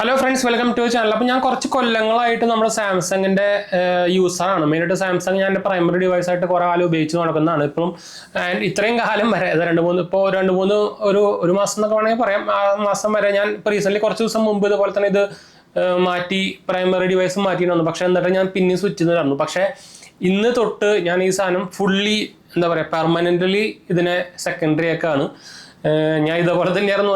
Hello friends, welcome to channel. അപ്പോൾ ഞാൻ കുറച്ച് കൊല്ലങ്ങളായിട്ട് നമ്മുടെ സാംസങ്ങിൻ്റെ യൂസറാണ്. മെയിനായിട്ട് സാംസങ് ഞാൻ എൻ്റെ പ്രൈമറി ഡിവൈസ് ആയിട്ട് കുറേ കാലം ഉപയോഗിച്ച് നടക്കുന്നതാണ്. ഇപ്പം ഇത്രയും കാലം വരെ രണ്ട് മൂന്ന് ഒരു മാസം എന്നൊക്കെ വേണമെങ്കിൽ പറയാം. ആ മാസം വരെ ഞാൻ ഇപ്പോൾ റീസെൻ്റ്ലി കുറച്ച് ദിവസം മുമ്പ് ഇതുപോലെ തന്നെ ഇത് മാറ്റി പ്രൈമറി ഡിവൈസ് മാറ്റിയിട്ടുണ്ടായിരുന്നു. പക്ഷേ എന്നിട്ട് ഞാൻ പിന്നെ സ്വിച്ച് ചെയ്തിട്ടുണ്ടായിരുന്നു. പക്ഷേ ഇന്ന് തൊട്ട് ഞാൻ ഈ സാധനം ഫുള്ളി എന്താ പറയുക പെർമനൻ്റലി ഇതിനെ സെക്കൻഡറി ആക്കാണ്. ഞാൻ ഇതുപോലെ തന്നെയായിരുന്നു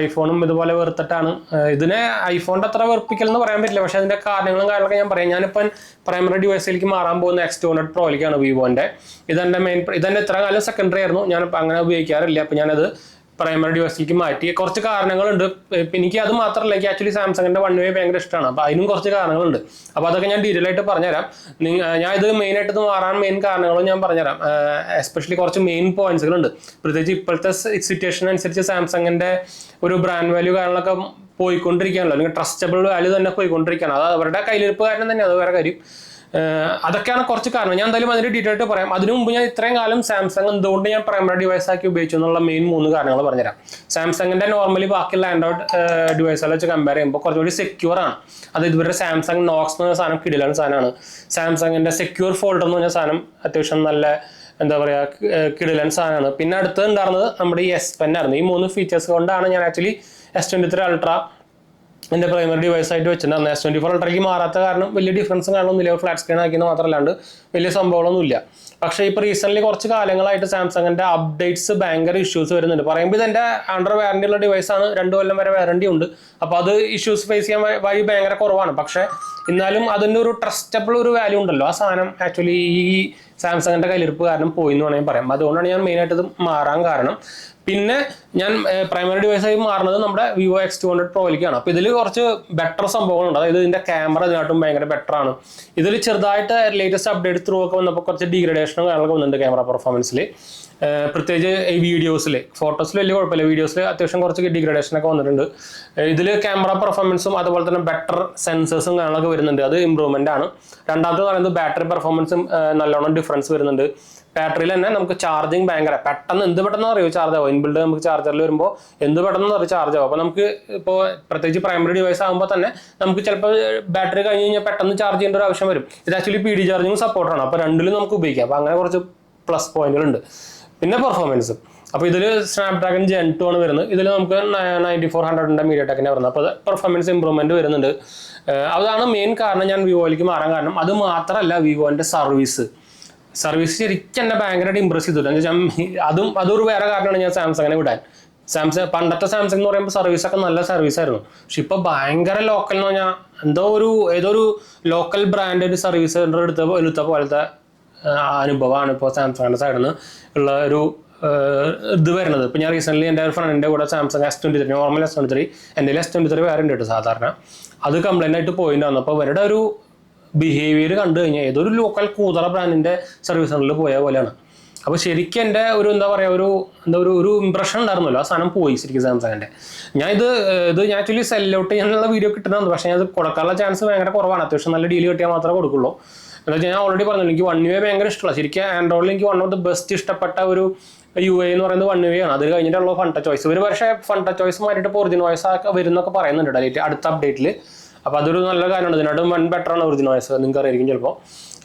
ഐഫോണും ഇതുപോലെ വെറുത്തിട്ടാണ്. ഇതിനെ ഐഫോണിൻ്റെ അത്ര വെറുപ്പിക്കൽ എന്ന് പറയാൻ പറ്റില്ല. പക്ഷേ അതിൻ്റെ കാര്യങ്ങളൊക്കെ ഞാൻ പറയാം. ഞാനിപ്പം പ്രൈമറി ഡിവൈസിലേക്ക് മാറാൻ പോകുന്ന X200 പ്രോയിലേക്കാണ് വിവോൻ്റെ. ഇതെൻ്റെ ഇത്ര കാലം സെക്കൻഡറി ആയിരുന്നു. ഞാനിപ്പോൾ അങ്ങനെ ഉപയോഗിക്കാറില്ല. അപ്പോൾ ഞാനത് പ്രൈമറി ഡിവൈസിലേക്ക് മാറ്റി. കുറച്ച് കാരണങ്ങളുണ്ട്. എനിക്ക് അത് മാത്രമല്ല, എനിക്ക് ആക്ച്വലി സാംസങ്ങിൻ്റെ One UI ഭയങ്കര ഇഷ്ടമാണ്. അപ്പോൾ അതിനും കുറച്ച് കാരണങ്ങളുണ്ട്. അപ്പോൾ അതൊക്കെ ഞാൻ ഡീറ്റെയിൽ ആയിട്ട് പറഞ്ഞുതരാം. ഞാൻ ഇത് മെയിനായിട്ട് ഇത് മാറാൻ മെയിൻ കാരണങ്ങളും ഞാൻ പറഞ്ഞുതരാം. എസ്പെഷ്യലി കുറച്ച് മെയിൻ പോയിന്റ്സുകളുണ്ട്. പ്രത്യേകിച്ച് ഇപ്പോഴത്തെ സിറ്റുവേഷൻ അനുസരിച്ച് സാംസങ്ങിൻ്റെ ഒരു ബ്രാൻഡ് വാല്യൂ കാര്യങ്ങളൊക്കെ പോയിക്കൊണ്ടിരിക്കുകയാണല്ലോ, അല്ലെങ്കിൽ ട്രസ്റ്റബിൾ വാല്യൂ തന്നെ പോയിക്കൊണ്ടിരിക്കുകയാണ്. അത് അവരുടെ കയ്യിലിരിപ്പ് കാരണം തന്നെ, അത് വേറെ കാര്യം. അതൊക്കെയാണ് കുറച്ച് കാരണം. ഞാൻ എന്തായാലും അതിൻ്റെ ഡീറ്റെയിൽ ആയിട്ട് പറയാം. അതിനു മുമ്പ് ഞാൻ ഇത്രയും കാലം സാംസങ് എന്തുകൊണ്ട് ഞാൻ പ്രൈമറി ഡിവൈസ് ആക്കി ഉപയോഗിച്ചു എന്നുള്ള മെയിൻ 3 കാരണങ്ങൾ പറഞ്ഞുതരാം. സാംസങ്ങിൻ്റെ നോർമലി ബാക്കിയുള്ള ആൻഡ്രോയിഡ് ഡിവൈസുകൾ വെച്ച് കമ്പയർ ചെയ്യുമ്പോൾ കുറച്ചുകൂടി സെക്യൂർ ആണ്. അത് ഇതുവരെ സാംസങ് നോക്സ് എന്ന് പറഞ്ഞ സാധനം കിടിലാണ് സാധനമാണ്. സാംസങ്ങിൻ്റെ സെക്യൂർ ഫോൾഡർ എന്ന് പറഞ്ഞ സാധനം അത്യാവശ്യം നല്ല എന്താ പറയുക കിടിലൻ സാധനമാണ്. പിന്നെ അടുത്ത് ഉണ്ടായിരുന്നത് നമ്മുടെ ഈ S Pen ആയിരുന്നു. ഈ 3 ഫീച്ചേഴ്സ് കൊണ്ടാണ് ഞാൻ ആക്ച്വലി S23 Ultra എൻ്റെ പ്രൈമറി ഡിവൈസ് ആയിട്ട് വെച്ചിട്ടുണ്ടായിരുന്നു. S24 Ultra'ക്ക് മാറാത്ത കാരണം വലിയ ഡിഫറൻസും കാണുന്നില്ല. ഫ്ലാറ്റ് സ്ക്രീൻ ആക്കിയെന്ന് മാത്രമല്ലാണ്ട് വലിയ സംഭവങ്ങളൊന്നുമില്ല. പക്ഷേ ഇപ്പോൾ റീസെൻ്റ്ലി കുറച്ച് കാലങ്ങളായിട്ട് സാംസങ്ങിൻ്റെ അപ്ഡേറ്റ്സ് ഭയങ്കര ഇഷ്യൂസ് വരുന്നുണ്ട്. പറയുമ്പോൾ ഇതെൻ്റെ അണ്ടർ വാറണ്ടി ഉള്ള ഡിവൈസാണ്. 2 കൊല്ലം വരെ വാറണ്ടി ഉണ്ട്. അപ്പോൾ അത് ഇഷ്യൂസ് ഫേസ് ചെയ്യാൻ വഴി ഭയങ്കര കുറവാണ്. പക്ഷേ എന്നാലും അതിൻ്റെ ഒരു ട്രസ്റ്റബിൾ ഒരു വാല്യൂ ഉണ്ടല്ലോ, ആ സാധനം ആക്ച്വലി ഈ സാംസങ്ങിൻ്റെ കയ്യിലിരിപ്പ് കാരണം പോയി എന്ന് വേണമെങ്കിൽ പറയാം. അതുകൊണ്ടാണ് ഞാൻ മെയിനായിട്ട് ഇത് മാറാൻ കാരണം. പിന്നെ ഞാൻ പ്രൈമറി ഡിവൈസായി മാറുന്നത് നമ്മുടെ വിവോ X200 പ്രോയിലേക്കാണ്. അപ്പോൾ ഇതിൽ കുറച്ച് ബെറ്റർ സംഭവങ്ങളുണ്ട്. അതായത് ഇതിൻ്റെ ക്യാമറ ഇതിനായിട്ടും ഭയങ്കര ബെറ്റർ ആണ്. ഇതിൽ ചെറുതായിട്ട് ലേറ്റസ്റ്റ് അപ്ഡേറ്റ് ത്രൂ ഒക്കെ വന്നപ്പോൾ കുറച്ച് ഡീഗ്രഡേഷനും കാര്യങ്ങളൊക്കെ വന്നിട്ടുണ്ട് ക്യാമറ പെർഫോമൻസിൽ. പ്രത്യേകിച്ച് ഈ വീഡിയോസിൽ, ഫോട്ടോസിൽ വലിയ കുഴപ്പമില്ല, വീഡിയോസിൽ അത്യാവശ്യം കുറച്ച് ഡിഗ്രഡേഷനൊക്കെ വന്നിട്ടുണ്ട്. ഇതിൽ ക്യാമറ പെർഫോമൻസും അതുപോലെ തന്നെ ബെറ്റർ സെൻസേഴ്സും കാര്യങ്ങളൊക്കെ വരുന്നുണ്ട്. അത് ഇമ്പ്രൂവ്മെൻ്റ് ആണ്. രണ്ടാമത്തെ പറയുന്നത് ബാറ്ററി പെർഫോമൻസും നല്ലോണം ഡിഫറൻസ് വരുന്നുണ്ട്. ബാറ്ററിയിൽ തന്നെ നമുക്ക് ചാർജിങ് ഭയങ്കര പെട്ടെന്ന് അറിയോ ചാർജ് ആവും. ഇൻബിൽഡ് നമുക്ക് ചാർജറിൽ വരുമ്പോൾ പെട്ടെന്ന് ചാർജ് ആവും. അപ്പോൾ നമുക്ക് ഇപ്പോൾ പ്രത്യേകിച്ച് പ്രൈമറി ഡിവൈസ് ആകുമ്പോൾ തന്നെ നമുക്ക് ചിലപ്പോൾ ബാറ്ററി കഴിഞ്ഞ് കഴിഞ്ഞാൽ പെട്ടെന്ന് ചാർജ് ചെയ്യേണ്ട ഒരു ആവശ്യം വരും. ഇത് ആക്ച്വലി PD ചാർജിങ് സപ്പോർട്ടാണ്. അപ്പോൾ രണ്ടിലും നമുക്ക് ഉപയോഗിക്കാം. അപ്പോൾ അങ്ങനെ കുറച്ച് പ്ലസ് പോയിന്റുകളുണ്ട്. പിന്നെ പെർഫോമൻസ്, അപ്പോൾ ഇതിൽ സ്നാപ്ഡ്രാഗൺ Gen 2 ആണ് വരുന്നത്. ഇതിൽ നമുക്ക് 9400 MediaTekൻ്റെ വരുന്നത്. അപ്പോൾ പെർഫോമൻസ് ഇമ്പ്രൂവ്മെൻറ്റ് വരുന്നുണ്ട്. അതാണ് മെയിൻ കാരണം ഞാൻ വിവോയിലേക്ക് മാറാൻ കാരണം. അത് മാത്രമല്ല, വിവോൻ്റെ സർവീസ് ശരിക്കും എന്നെ ഭയങ്കരമായിട്ട് ഇമ്പ്രസ് ചെയ്തിട്ടുണ്ട്. എന്ന് വെച്ചാൽ അതൊരു വേറെ കാരണമാണ് ഞാൻ സാംസങ്ങിനെ വിടാൻ. പണ്ടത്തെ സാംസങ് എന്ന് പറയുമ്പോൾ സർവീസൊക്കെ നല്ല സർവീസായിരുന്നു. പക്ഷെ ഇപ്പോൾ ഭയങ്കര ലോക്കൽ എന്ന് പറഞ്ഞാൽ ഏതൊരു ലോക്കൽ ബ്രാൻഡഡ് സർവീസ് സെൻ്റർ എടുത്ത പോലത്തെ അനുഭവമാണ് ഇപ്പോൾ സാംസങ്ങിൻ്റെ സൈഡിൽ നിന്ന് ഉള്ള ഒരു ഇത് വരുന്നത്. ഇപ്പോൾ ഞാൻ റീസെൻ്റ്ലി എൻ്റെ ഒരു ഫ്രണ്ടിൻ്റെ കൂടെ സാംസങ് S23 നോർമൽ S23, എൻ്റെ S23 വേറെ ഉണ്ട് കേട്ടോ സാധാരണ. അത് കംപ്ലൈൻ്റ് ആയിട്ട് പോയിട്ടാണ്. അപ്പോൾ ഇവരുടെ ഒരു ബിഹേവിയർ കണ്ടു കഴിഞ്ഞാൽ ഏതൊരു ലോക്കൽ കൂതറ ബ്രാൻഡിൻ്റെ സർവീസ് സെൻ്ററിൽ പോയ പോലെയാണ്. അപ്പോൾ ശരിക്കും എൻ്റെ ഒരു എന്താ പറയുക ഒരു ഇമ്പ്രഷൻ ഉണ്ടായിരുന്നല്ലോ, ആ സാധനം പോയി ശരിക്കും സാംസങ്ങിൻ്റെ. ഞാൻ ആക്ച്വലി സെൽ ഔട്ട് ചെയ്യാനുള്ള വീഡിയോ കിട്ടുന്നുണ്ട്. പക്ഷേ ഞാൻ അത് കൊടുക്കാനുള്ള ചാൻസ് ഭയങ്കര കുറവാണ്. അത്യാവശ്യം നല്ല ഡീൽ കിട്ടിയാൽ മാത്രമേ കൊടുക്കുള്ളൂ. എന്താ വെച്ചാൽ ഞാൻ ഓൾറെഡി പറഞ്ഞു, എനിക്ക് One UI ഭയങ്കര ഇഷ്ടമുള്ള. ശരിക്കും ആൻഡ്രോയിഡിൽ എനിക്ക് വൺ ഓഫ് ദ ബെസ്റ്റ് ഇഷ്ടപ്പെട്ട ഒരു UI എന്ന് പറയുന്നത് One UI ആണ്. അത് കഴിഞ്ഞിട്ടുള്ള ഫൺ ടച്ച് വോയിസ്. പക്ഷേ ഫൺ ടച്ച് വോയിസ് മാറ്റിയിട്ട് ഒറിജിനൽ വോയിസ് വരുന്നൊക്കെ പറയുന്നുണ്ട് അടുത്ത അപ്ഡേറ്റിൽ. അപ്പോൾ അതൊരു നല്ല കാര്യമാണ്. ഇതിനായിട്ട് വൺ ബെറ്ററാണ് ഒറിജിനൽ വോയിസ്, നിങ്ങൾക്ക് അറിയായിരിക്കും ചിലപ്പോൾ.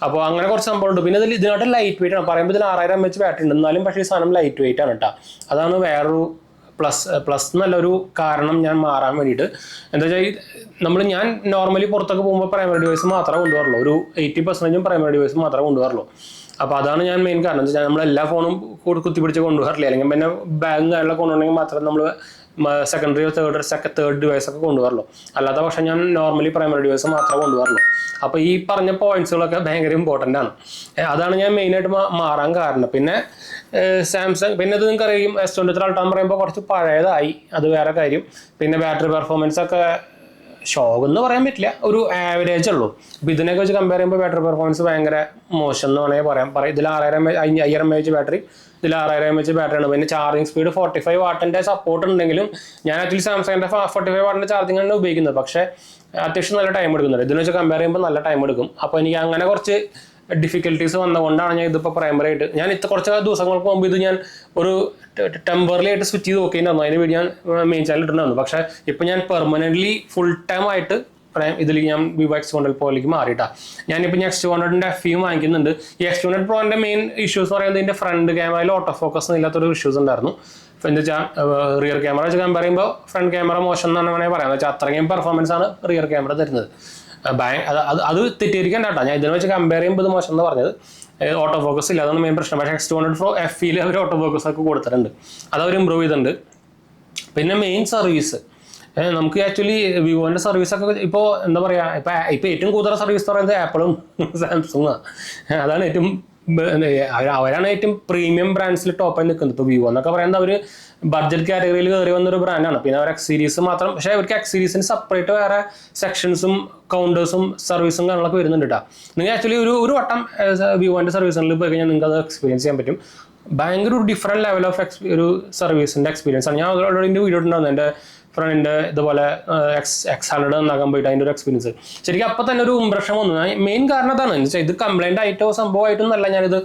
അപ്പോൾ അങ്ങനെ കുറച്ച് സംഭവമുണ്ട്. പിന്നെ ഇതിനായിട്ട് ലൈറ്റ് വെയിറ്റ് ആണ്. പറയുമ്പോൾ ഇതിൽ 6000 mAh ബാറ്ററി ഉണ്ട്. എന്നാലും പക്ഷേ ഈ സാധനം ലൈറ്റ് വെയിറ്റ് ആണ് കേട്ടോ. അതാണ് വേറൊരു പ്ലസ് നല്ലൊരു കാരണം ഞാൻ മാറാൻ വേണ്ടിയിട്ട്. എന്താ വെച്ചാൽ ഞാൻ നോർമലി പുറത്തൊക്കെ പോകുമ്പോൾ പ്രൈമറി ഡിവൈസ് മാത്രമേ കൊണ്ടുവരുള്ളൂ. ഒരു 80% പ്രൈമറി ഡിവൈസ് മാത്രമേ കൊണ്ടുവരുള്ളൂ. അപ്പോൾ അതാണ് ഞാൻ മെയിൻ കാരണം. എന്താ വെച്ചാൽ നമ്മളെല്ലാ ഫോണും കുത്തിപ്പിടിച്ച് കൊണ്ടുവരില്ല. അല്ലെങ്കിൽ പിന്നെ ബാഗും കാര്യങ്ങളൊക്കെ കൊണ്ടുവരണമെങ്കിൽ മാത്രമേ നമ്മൾ സെക്കൻഡറി തേർഡ് ഡിവൈസ് ഒക്കെ കൊണ്ടുവരുള്ളൂ. അല്ലാത്ത പക്ഷേ ഞാൻ നോർമലി പ്രൈമറി ഡിവൈസ് മാത്രമേ കൊണ്ടുവരുള്ളൂ. അപ്പോൾ ഈ പറഞ്ഞ പോയിന്റ്സുകളൊക്കെ ഭയങ്കര ഇമ്പോർട്ടൻ്റ് ആണ്. അതാണ് ഞാൻ മെയിനായിട്ട് മാറാൻ കാരണം. പിന്നെ സാംസങ്, പിന്നെ ഇത് നിങ്ങൾക്ക് അറിയും S23 Ultra പറയുമ്പോൾ കുറച്ച് പഴയതായി, അത് വേറെ കാര്യം. പിന്നെ ബാറ്ററി പെർഫോമൻസ് ഒക്കെ ഷോക്ക് എന്ന് പറയാൻ പറ്റില്ല, ഒരു ആവറേജ് ഉള്ളൂ. അപ്പോൾ ഇതിനൊക്കെ വെച്ച് കമ്പയർ ചെയ്യുമ്പോൾ ബാറ്ററി പെർഫോമൻസ് ഭയങ്കര മോശം എന്ന് വേണമെങ്കിൽ പറയാം. ഇതിൽ 5000 mAh ബാറ്ററി, ഇതിൽ 6000 mAh ബാറ്ററിയാണ്. പിന്നെ ചാർജിങ് സ്പീഡ് 45 വാട്ടിൻ്റെ സപ്പോർട്ട് ഉണ്ടെങ്കിലും ഞാൻ ആക്ച്വലി സാംസങ്ങിൻ്റെ 45 വാട്ടിൻ്റെ ചാർജിങ് ആണ് ഉപയോഗിക്കുന്നത്. പക്ഷേ അത്യാവശ്യം നല്ല ടൈം എടുക്കുന്നുണ്ട്. ഇതിനെ വെച്ച് കമ്പയർ ചെയ്യുമ്പോൾ നല്ല ടൈം എടുക്കും. അപ്പോൾ എനിക്ക് അങ്ങനെ കുറച്ച് ഡിഫിക്കൽട്ടീസ് വന്നതുകൊണ്ടാണ് ഞാൻ ഇതിപ്പോൾ പ്രൈമറി ആയിട്ട് ഞാൻ കുറച്ച് ദിവസങ്ങൾക്ക് മുമ്പ് ഇത് ഞാൻ ഒരു ടെമ്പററി ആയിട്ട് സ്വിച്ച് ചെയ്ത് നോക്കിയിട്ടുണ്ടായിരുന്നു. അതിന് വേണ്ടി ഞാൻ മെയിൻ ചാനൽ ഇട്ടിട്ടുണ്ടായിരുന്നു. പക്ഷേ ഇപ്പം ഞാൻ പെർമനൻ്റ്ലി ഫുൾ ടൈം ആയിട്ട് ഇതിൽ ഞാൻ വിവോ X200 Proയിലേക്ക് മാറിയിട്ടാ. ഞാനിപ്പോൾ ഞാൻ X200ൻ്റെ FE വാങ്ങിക്കുന്നുണ്ട്. ഈ X200 Proൻ്റെ മെയിൻ ഇഷ്യൂസ് എന്ന് പറയുന്നത് ഇതിൻ്റെ ഫ്രണ്ട് ക്യാമറയിൽ ഓട്ടോ ഫോക്കസ് ഇല്ലാത്തൊരു ഇഷ്യൂസ് ഉണ്ടായിരുന്നു. എന്താ വെച്ചാൽ റിയർ ക്യാമറ വെച്ച് കമ്പയർ ചെയ്യുമ്പോൾ ഫ്രണ്ട് ക്യാമറ മോശം എന്നാണ് വേണമെങ്കിൽ പറയാം. എന്ന് വെച്ചാൽ അത്രയും പെർഫോമൻസ് ആണ് റിയർ ക്യാമറ തരുന്നത്. അത് തെറ്റിയിരിക്കേണ്ട കേട്ടോ. ഞാൻ ഇതിനെ വെച്ച് കമ്പയർ ചെയ്യുമ്പോൾ ഇത് മോശം എന്ന് പറഞ്ഞത് ഓട്ടോ ഫോക്കസ് ഇല്ല, അതാണ് മെയിൻ പ്രശ്നം. പക്ഷേ X200 Pro FEയിൽ അവർ ഓട്ടോ ഫോക്കസ് ഒക്കെ കൊടുത്തിട്ടുണ്ട്, അത് അവർ ഇമ്പ്രൂവ് ചെയ്തിട്ടുണ്ട്. പിന്നെ മെയിൻ സർവീസ് നമുക്ക് ആക്ച്വലി വിവോൻ്റെ സർവീസൊക്കെ ഇപ്പോൾ എന്താ പറയുക, ഇപ്പോൾ ഏറ്റവും കൂടുതൽ സർവീസ് എന്ന് പറയുന്നത് ആപ്പിളും സാംസങ്ങാണ്. അതാണ് ഏറ്റവും അവരാണ് ഏറ്റവും പ്രീമിയം ബ്രാൻഡ്സിൽ ടോപ്പായി നിൽക്കുന്നത്. ഇപ്പോൾ വിവോ എന്നൊക്കെ പറയുന്നത് അവർ ബഡ്ജറ്റ് കാറ്റഗറിയിൽ കയറി വന്നൊരു ബ്രാൻഡാണ്. പിന്നെ അവർ X സീരീസ് മാത്രം, പക്ഷേ അവർക്ക് X സീരീസിന് സെപ്പറേറ്റ് വേറെ സെക്ഷൻസും കൗണ്ടേഴ്സും സർവീസും കാര്യങ്ങളൊക്കെ വരുന്നുണ്ട് കേട്ടോ. നിങ്ങൾ ആക്ച്വലി ഒരു വട്ടം വിവോൻ്റെ സർവീസ് സെൻ്ററിൽ പോയി കഴിഞ്ഞാൽ നിങ്ങൾക്ക് അത് എക്സ്പീരിയൻസ് ചെയ്യാൻ പറ്റും. ഭയങ്കര ഒരു ഡിഫറെൻറ്റ് ലെവൽ ഓഫ് ഒരു സർവീസിൻ്റെ എക്സ്പീരിയൻസ് ആണ്. ഞാൻ ഓൾറെഡി എൻ്റെ വീഡിയോ ഉണ്ടായിരുന്നു, എൻ്റെ ഫ്രണ്ടിൻ്റെ ഇതുപോലെ X100 എന്നാക്കാൻ പോയിട്ട് അതിൻ്റെ ഒരു എക്സ്പീരിയൻസ്. ശരിക്കും അപ്പോൾ തന്നെ ഒരു ഇംപ്രഷൻ വന്നു. മെയിൻ കാരണം അതാണ്, എന്ന് വെച്ചാൽ ഇത് കംപ്ലൈൻ്റ് ആയിട്ടോ സംഭവമായിട്ടൊന്നല്ല ഞാനിത്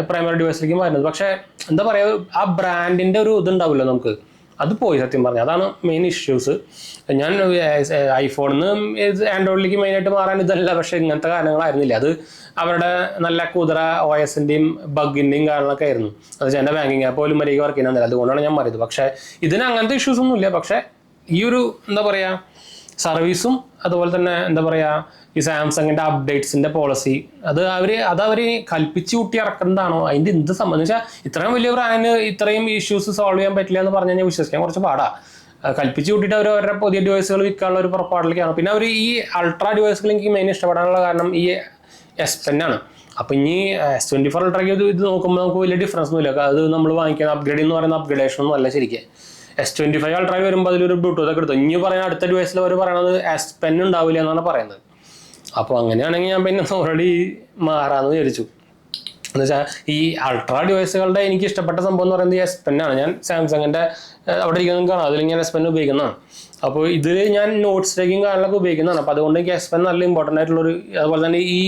പ്രൈമറി ഡിവൈസിലേക്ക് വരുന്നത്. പക്ഷേ എന്താ പറയുക, ആ ബ്രാൻഡിൻ്റെ ഒരു ഇതുണ്ടാവില്ല നമുക്ക്, അത് പോയി സത്യം പറഞ്ഞാൽ. അതാണ് മെയിൻ ഇഷ്യൂസ്. ഞാൻ ഐഫോണിൽ നിന്ന് ആൻഡ്രോയിഡിലേക്ക് മെയിനായിട്ട് മാറാൻ ഇതല്ല, പക്ഷേ ഇങ്ങനത്തെ കാര്യങ്ങളായിരുന്നില്ല. അത് അവരുടെ നല്ല കുതിര OSൻ്റെയും ബഗിൻ്റെയും കാര്യങ്ങളൊക്കെ ആയിരുന്നു. അത് വെച്ചാൽ എൻ്റെ ബാങ്കിങ് ആപ്പ് പോലും മര്യാദയ്ക്ക് വർക്ക് ചെയ്യുന്നില്ല, അതുകൊണ്ടാണ് ഞാൻ മാറിയത്. പക്ഷേ ഇതിന് അങ്ങനത്തെ ഇഷ്യൂസ് ഒന്നുമില്ല. പക്ഷേ ഈ ഒരു എന്താ പറയുക സർവീസും അതുപോലെ തന്നെ എന്താ പറയുക ഈ സാംസങ്ങിൻ്റെ അപ്ഡേറ്റ്സിൻ്റെ പോളിസി അവർ കൽപ്പിച്ച് കൂട്ടി ഇറക്കുന്നതാണോ, അതിൻ്റെ എന്ത് സംബന്ധിച്ചാൽ ഇത്രയും വലിയ ബ്രാൻഡിന് ഇത്രയും ഇഷ്യൂസ് സോൾവ് ചെയ്യാൻ പറ്റില്ല എന്ന് പറഞ്ഞു കഴിഞ്ഞാൽ വിശ്വസിക്കാൻ കുറച്ച് പാടാണ്. കൽപ്പിച്ച് കൂട്ടിയിട്ട് അവർ അവരുടെ പുതിയ ഡിവൈസുകൾ വിൽക്കാനുള്ള ഒരു പുറപ്പാടിലേക്കാണ്. പിന്നെ അവർ ഈ അൾട്രാ ഡിവൈസുകൾ എനിക്ക് മെയിൻ ഇഷ്ടപ്പെടാനുള്ള കാരണം ഈ S Pen ആണ്. അപ്പോൾ ഇനി S24 Ultrയ്ക്ക് ഇത് നോക്കുമ്പോൾ നമുക്ക് വലിയ ഡിഫറൻസ് ഒന്നുമില്ല. അത് നമ്മൾ വാങ്ങിക്കുന്ന അപ്ഗ്രേഡ് എന്ന് പറയുന്ന അപ്ഗ്രേഡേഷൻ ഒന്നും അല്ല ശരിക്കും. S25 Ultra വരുമ്പോൾ അതിലൊരു ബ്ലൂടൂത്ത് ഒക്കെ എടുത്തു. ഇനി പറയുന്ന അടുത്ത ഡിവൈസിൽ അവർ പറയണത് S Pen ഉണ്ടാവില്ല എന്നാണ് പറയുന്നത്. അപ്പോൾ അങ്ങനെയാണെങ്കിൽ ഞാൻ പിന്നെ ഓൾറെഡി മാറാമെന്ന് വിചാരിച്ചു. എന്നുവെച്ചാൽ ഈ അൾട്രാ ഡിവൈസുകളുടെ എനിക്ക് ഇഷ്ടപ്പെട്ട സംഭവം എന്ന് പറയുന്നത് S Pen ആണ്. ഞാൻ സാംസങ്ങിൻ്റെ അവിടെ ഇരിക്കുന്നത് കാണാം, അതിൽ ഞാൻ S Pen ഉപയോഗിക്കുന്നതാണ്. അപ്പോൾ ഇതിൽ ഞാൻ നോട്ട്സ് ടേക്കിംഗ് കാര്യങ്ങളൊക്കെ ഉപയോഗിക്കുന്നതാണ്. അപ്പോൾ അതുകൊണ്ട് എനിക്ക് S Pen നല്ല ഇമ്പോർട്ടൻ്റ് ആയിട്ടുള്ളൊരു, അതുപോലെ തന്നെ ഈ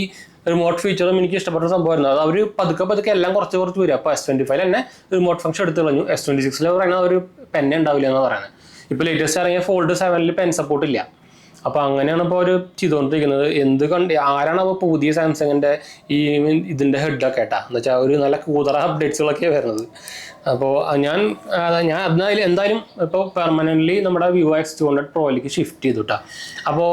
റിമോട്ട് ഫീച്ചറും എനിക്ക് ഇഷ്ടപ്പെട്ട സംഭവമായിരുന്നു. അത് അവർ പതുക്കെ എല്ലാം കുറച്ച് വരും. അപ്പോൾ S25 തന്നെ റിമോട്ട് ഫംഗ്ഷൻ എടുത്ത് കളഞ്ഞു. S26 പറയുന്നത് ഒരു പെന്നെ ഉണ്ടാവില്ല എന്ന് പറയുന്നത്. ഇപ്പോൾ ലേറ്റസ്റ്റ് ഇറങ്ങിയ ഫോൾഡ് 7 പെൻ സപ്പോർട്ട് ഇല്ല. അപ്പോൾ അങ്ങനെയാണ് ഇപ്പോൾ അവർ ചെയ്തുകൊണ്ടിരിക്കുന്നത്. ആരാണ് അപ്പോൾ പുതിയ സാംസങ്ങിൻ്റെ ഈ ഇതിൻ്റെ ഹെഡൊക്കെ കേട്ടാ എന്ന് വെച്ചാൽ ഒരു നല്ല കൂതറ അപ്ഡേറ്റ്സുകളൊക്കെയാണ് വരുന്നത്. അപ്പോൾ ഞാൻ എന്തായാലും ഇപ്പോൾ പെർമനൻ്റ്ലി നമ്മുടെ വിവോ X200 Proയിലേക്ക് ഷിഫ്റ്റ് ചെയ്തു കേട്ടോ. അപ്പോൾ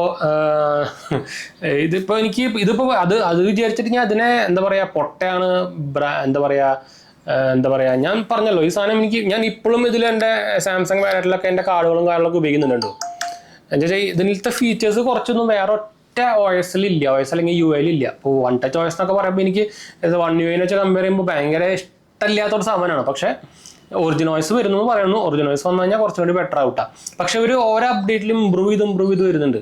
ഇതിപ്പോൾ അത് വിചാരിച്ചിട്ട് ഞാൻ അതിനെ എന്താ പറയുക പൊട്ടയാണ് എന്താ പറയുക ഞാൻ പറഞ്ഞല്ലോ ഈ സാധനം ഞാൻ ഇപ്പോഴും ഇതിൽ എൻ്റെ സാംസങ് വാലറ്റിലൊക്കെ എൻ്റെ കാർഡുകളും കാര്യങ്ങളൊക്കെ ഉപയോഗിക്കുന്നുണ്ടോ. എന്താ വെച്ചാൽ ഇതിലത്തെ ഫീച്ചേഴ്സ് കുറച്ചൊന്നും വേറെ ഒറ്റ OS അല്ലെങ്കിൽ UI ഇല്ല. ഇപ്പോൾ വൺ ടച്ച് OS എന്നൊക്കെ പറയുമ്പോൾ എനിക്ക് One UI വെച്ച് കമ്പയർ ചെയ്യുമ്പോൾ ഭയങ്കര ഇഷ്ടമില്ലാത്തൊരു സാധനമാണ്. പക്ഷേ ഒറിജിനൽ OS വരുന്നു എന്ന് പറയുന്നു. ഒറിജിനൽ OS വന്നു കഴിഞ്ഞാൽ കുറച്ചുകൂടി ബെറ്റർ ആവട്ടാ. പക്ഷെ ഓരോ അപ്ഡേറ്റിലും ഇമ്പ്രൂവ് ചെയ്ത് വരുന്നുണ്ട്.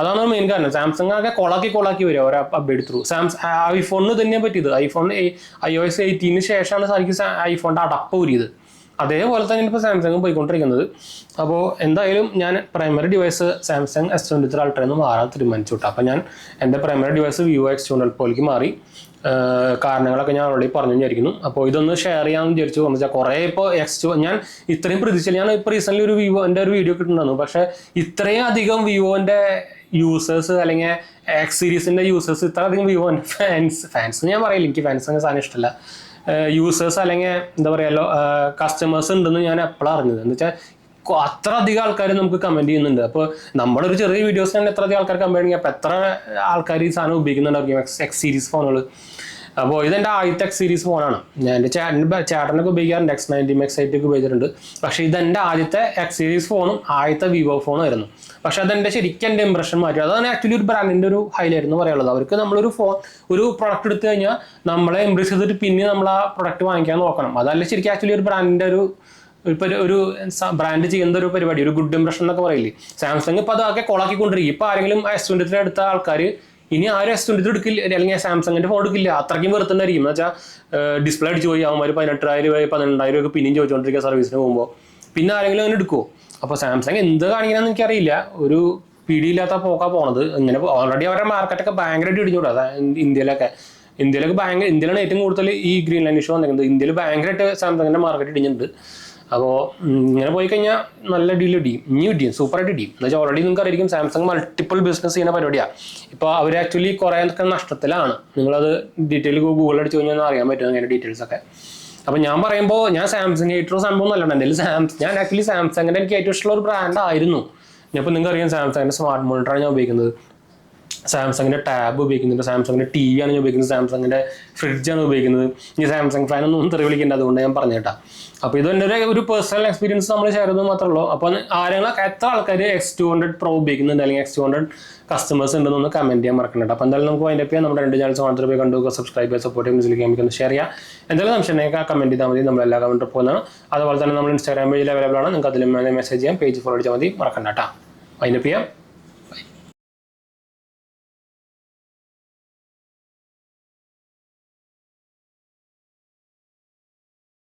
അതാണ് മെയിൻ കാരണം. സാംസങ് ആകെ കൊളാക്കി വരിക ഓരോ അപ്ഡേറ്റ് ത്രൂ. ഐഫോണിന് തന്നെ പറ്റിയത്. iOS 18 ശേഷമാണ് ശരിക്കും ഐഫോണിൻ്റെ അടപ്പ് ഊരിയത്. അതേപോലെ തന്നെ ഇപ്പോൾ സാംസങ് പോയിക്കൊണ്ടിരിക്കുന്നത്. അപ്പോൾ എന്തായാലും ഞാൻ primary device Samsung S23 Ultra എന്ന് മാറാൻ തീരുമാനിച്ചു കേട്ടോ. അപ്പോൾ ഞാൻ എൻ്റെ പ്രൈമറി ഡിവൈസ് വിവോ X200 Proയിലേക്ക് മാറി. കാരണങ്ങളൊക്കെ ഞാൻ ഓൾറെഡി പറഞ്ഞു വിചാരിക്കുന്നു. അപ്പോൾ ഇതൊന്ന് ഷെയർ ചെയ്യാമെന്ന് വിചാരിച്ചു. എന്ന് വെച്ചാൽ കുറേ ഇപ്പോൾ ഞാൻ ഇത്രയും പ്രതീക്ഷിച്ചില്ല. ഞാൻ ഇപ്പോൾ റീസെൻ്റ്ലി ഒരു വിവോൻ്റെ ഒരു വീഡിയോ കിട്ടുന്നുണ്ടായിരുന്നു. പക്ഷേ ഇത്രയും അധികം വിവോൻ്റെ യൂസേഴ്സ് അല്ലെങ്കിൽ X സീരീസിൻ്റെ യൂസേഴ്സ് ഇത്രയധികം വിവോൻ്റെ ഫാൻസ് ഞാൻ പറയില്ല, എനിക്ക് ഫാൻസ് അങ്ങനെ സാധനം ഇഷ്ടമല്ല. യൂസേഴ്സ് അല്ലെങ്കിൽ എന്താ പറയുക കസ്റ്റമേഴ്സ് ഉണ്ടെന്ന് ഞാൻ എപ്പോഴാണ് അറിഞ്ഞത്. എന്ന് വെച്ചാൽ അത്ര അധികം ആൾക്കാർ നമുക്ക് കമൻറ്റ് ചെയ്യുന്നുണ്ട്. അപ്പോൾ നമ്മുടെ ഒരു ചെറിയ വീഡിയോസ് തന്നെ എത്ര അധികം ആൾക്കാർ കമൻറ്റ് ചെയ്യുക. അപ്പോൾ എത്ര ആൾക്കാർ ഈ സാധനം ഉപയോഗിക്കുന്നുണ്ടായിരിക്കും X സീരീസ് ഫോണുകൾ. അപ്പോൾ ഇതെൻ്റെ ആദ്യത്തെ X സീരീസ് ഫോണാണ്. ഞാൻ എൻ്റെ ചേട്ടനൊക്കെ ഉപയോഗിക്കാറുണ്ട്. X90 X8 ഒക്കെ ഉപയോഗിച്ചിട്ടുണ്ട്. പക്ഷേ ഇതെൻ്റെ ആദ്യത്തെ X സീരീസ് ഫോണും ആദ്യത്തെ വിവോ ഫോണും ആയിരുന്നു. പക്ഷേ അതെൻ്റെ ശരിക്കും എൻ്റെ ഇംപ്രഷൻ മാറ്റി. അതാണ് ആക്ച്വലി ഒരു ബ്രാൻഡിൻ്റെ ഒരു ഹൈലൈറ്റ് എന്ന് പറയുള്ളത്. അവർക്ക് നമ്മളൊരു പ്രൊഡക്റ്റ് എടുത്തു കഴിഞ്ഞാൽ നമ്മളെ ഇംപ്രസ് ചെയ്തിട്ട് പിന്നെ നമ്മൾ ആ പ്രൊഡക്റ്റ് വാങ്ങിക്കാൻ നോക്കണം. അതല്ല ശരിക്കും ആക്ച്വലി ഒരു ബ്രാൻഡിൻ്റെ ഒരു ബ്രാൻഡ് ചെയ്യുന്ന ഒരു പരിപാടി, ഒരു ഗുഡ് ഇംപ്രഷൻ എന്നൊക്കെ പറയില്ലേ. സാംസങ് ഇപ്പോൾ അതൊക്കെ കൊളാക്കിക്കൊണ്ടിരിക്കും. ഇപ്പോൾ ആരെങ്കിലും S23 എടുത്ത ആൾക്കാർ ഇനി ആരും S23 എടുക്കില്ല, അല്ലെങ്കിൽ സാംസങ്ങിൻ്റെ ഫോൺ എടുക്കില്ല. അത്രയ്ക്കും വെറുത്തുണ്ടായിരിക്കും. എന്ന് വെച്ചാൽ ഡിസ്പ്ലേ അടിച്ച് പോയി അവന്മാർ 18,000 രൂപ 12,000 രൂപ പിന്നെയും ചോദിച്ചുകൊണ്ടിരിക്കുക സർവീസിന് പോകുമ്പോൾ. പിന്നെ ആരെങ്കിലും അങ്ങനെ എടുക്കുമോ? അപ്പോൾ സാംസങ് എന്ത് കാണിക്കണമെന്ന് എനിക്കറിയില്ല. ഒരു പിടിയില്ലാത്ത പോണത്. ഇങ്ങനെ ഓൾറെഡി അവരുടെ മാർക്കറ്റൊക്കെ ഭയങ്കരമായിട്ട് ഇടിഞ്ഞുകൂടാ ഇന്ത്യയിലൊക്കെ. ഇന്ത്യയിലാണ് ഏറ്റവും കൂടുതൽ ഈ ഗ്രീൻ ലൈൻ ഇഷ്യൂ വന്നിരിക്കുന്നത്. ഇന്ത്യയിൽ ഭയങ്കരമായിട്ട് സാംസങ്ങിന്റെ മാർക്കറ്റ് ഇടിഞ്ഞിട്ടുണ്ട്. അപ്പോൾ ഇങ്ങനെ പോയി കഴിഞ്ഞാൽ നല്ല ഡീൽ ഇടിയും സൂപ്പറായിട്ട് ഇടിയും. എന്ന് വെച്ചാൽ ഓൾറെഡി നിങ്ങൾക്ക് അറിയാം സാംസങ് മൾട്ടിപ്പിൾ ബിസിനസ് ചെയ്യുന്ന പരിപാടിയാണ്. ഇപ്പോൾ അവർ ആക്ച്വലി കുറേ നഷ്ടത്തിലാണ്. നിങ്ങളത് ഡീറ്റെയിൽ ഗൂഗിൾ അടിച്ച് കഴിഞ്ഞാൽ അറിയാൻ പറ്റും അങ്ങനെ ഡീറ്റെയിൽസ് ഒക്കെ. അപ്പോൾ ഞാൻ പറയുമ്പോൾ ഞാൻ സാംസങ് ഏറ്റവും സംഭവം നല്ലതാണ്. എൻ്റെ ഞാൻ ആക്ച്വലി സാംസങ്ങിൻ്റെ എനിക്ക് ഏറ്റവും ഇഷ്ടമുള്ള ഒരു ബ്രാൻഡ് ആയിരുന്നു. ഇപ്പോൾ നിങ്ങൾക്ക് അറിയാം സാംസങ്ങിൻ്റെ സ്മാർട്ട് മോണിറ്ററാണ് ഞാൻ ഉപയോഗിക്കുന്നത്, സാംസങ്ങിൻ്റെ ടാബ് ഉപയോഗിക്കുന്നുണ്ട്, സാംസങ്ങിൻ്റെ ടി വി ആണ് ഞാൻ ഉപയോഗിക്കുന്നത്, സാംസങ്ങിൻ്റെ ഫ്രിഡ്ജാണ് ഉപയോഗിക്കുന്നത്. ഈ സാംസങ് ഫാനൊന്നും തെറി വിളിക്കേണ്ട, അതുകൊണ്ട് ഞാൻ പറഞ്ഞേട്ടാ. അപ്പോൾ ഇത് എൻ്റെ ഒരു പേഴ്സണൽ എക്സ്പീരിയൻസ് നമ്മൾ ഷെയർ ചെയ്തത് മാത്രമേ ഉള്ളൂ. അപ്പോൾ എത്ര ആൾക്കാർ X200 Pro ഉപയോഗിക്കുന്നുണ്ട് അല്ലെങ്കിൽ X200 കസ്റ്റമേഴ്സ് ഉണ്ടെന്നൊന്ന് കമൻറ്റ് ചെയ്യാൻ മറക്കണ്ട. അപ്പോൾ എന്തായാലും നമുക്ക് അതിൻ്റെ പേര് നമ്മുടെ 2 ചാനൽസ് മാത്രമേ പോയി കണ്ടു സബ്സ്ക്രൈബ് ചെയ്യുക, സപ്പോർട്ട് ചെയ്യുക, മ്യൂസിക് നമുക്ക് ഷെയർ ചെയ്യുക. എന്തെങ്കിലും സംശയം ഉണ്ടെങ്കിൽ കമൻറ്റ് ചെയ്താൽ മതി, നമ്മളെല്ലാ കമൻറ്റും പോകുന്നതാണ്. അതുപോലെ തന്നെ നമ്മൾ ഇൻസ്റ്റാഗ്രാം പേജിൽ അവൈലബിൾ ആണ്, നിങ്ങൾക്ക് അതിലും മെസ്സേജ് ചെയ്യാം, പേജ് ഫോളോ അടിച്ചാൽ മതി, മറക്കണ്ട കേട്ടോ. അതിൻ്റെ പേര്